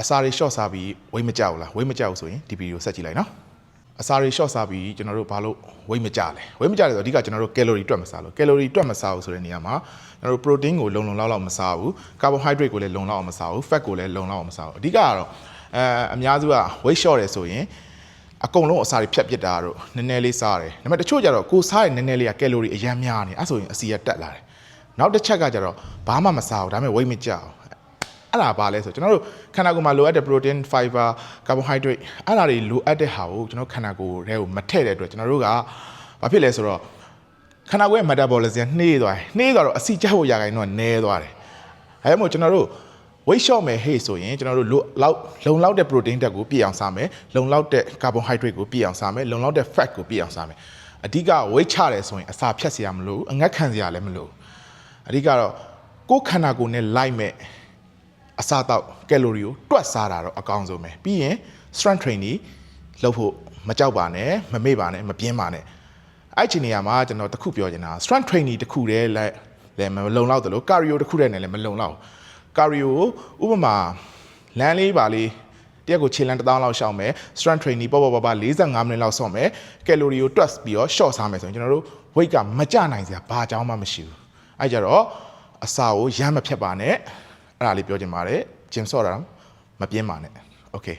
အစာတွေ short စားပြီးဝိတ်မကြောက်လားဝိတ်မကြောက်ဆိုရင်ဒီဗီဒီယိုဆက်ကြည့်လိုက်နော်အစာတွေ short စားပြီးကျွန်တော်တို့ဘာလို့ဝိတ်မကြလဲဝိတ်မကြလဲဆိုတော့အဓိကကျွန်တော်တို့ calorie တွက်မစားလို့ calorie တွက်မစားဘူးဆိုတဲ့နေရာမှာကျွန်တော်တို့ protein ကိုလုံလောက်မစားဘူး carbohydrate ကိုလည်းလုံလောက်မစားဘူး fat ကိုလည်းလုံလောက်မစားဘူးအဓိကကတော့အများစုက weight short တယ်ဆိုရင်အကုန်လုံးအစာတွေဖြတ်ပစ်တာတော့နည်းနည်းလေးစားတယ်ဒါပေမဲ့တချို့ကြတော့ကိုစားတဲ့နည်းနည်းလေးက calorie အများများနေအဲ့ဆိုရင်အစီရတက်လာတယ်နောက်တစ်ချက်ကကြတော့ဘာမှမစားဘူးဒါပေမဲ့ weight မကျအောင်အဲ့ဒါဘာလဲဆိုကျွန်တော်တို့ခန္ဓာကိုယ်မှာလိုအပ်တဲ့ protein fiber carbohydrate အဲ့ဒါတွေလိုအပ်တဲ့ဟာကိုကျွန်တော်ခန္ဓာကိုယ်ထဲကိုမထည့်တဲ့အတွက်ကျွန်တော်တို့ကဘာဖြစ်လဲဆိုတော့ခန္ဓာကိုယ်ရဲ့ metabolism နှေးသွားတော့အဆီကျဖို့ရာခိုင်တော့နည်းသွားတယ်အဲဒါမို့ကျွန်တော်တို့ weight short မယ်ဟေ့ဆိုရင်ကျွန်တော်တို့လုံလောက်တဲ့ protein တက်ကိုပြည့်အောင်စားမယ်လုံလောက်တဲ့ carbohydrate ကိုပြည့်အောင်စားမယ်လုံလောက်တဲ့ fat ကိုပြည့်အောင်စားမယ်အဓိက weight ချတယ်ဆိုရင်အစာဖြတ်စရာမလိုဘူးအငတ်ခံစရာလည်းမလိုဘူးအဓိကတော့ကိုယ်ခန္ဓာကိုယ်နဲ့လိုက်မဲ့အစာတော့ calorie ကိုတွက်စားတာတော့အကောင်းဆုံးပဲပြီးရင် strength training လုပ်ဖို့မကြောက်ပါနဲ့မမေ့ပါနဲ့မပြင်းပါနဲ့အဲ့ဒီနေရာမှာကျွန်တော်တခုပြောချင်တာ strength training တခုတည်းလည်းမလုံလောက်တယ်လို့ cardio တခုတည်းနဲ့လည်းမလုံလောက် cardio ကိုဥပမာလမ်းလေးပါလေးတရက်ကိုခြေလမ်း1000လောက်ရှောက်မယ် strength training ပေါ့45မိနစ်လောက်ဆော့မယ် calorie ကိုတွက်ပြီးတော့ short စားမယ်ဆိုရင်ကျွန်တော်တို့ weight ကမကျနိုင်စရာဘာကြောင်းမှမရှိဘူးအဲ့ကြတော့အစာကိုရမ်းမဖြတ်ပါနဲ့အဲ့ဒါလေးပြောချင်ပါတယ်ဂျင်ဆော့တာမပြင်းပါနဲ့ okay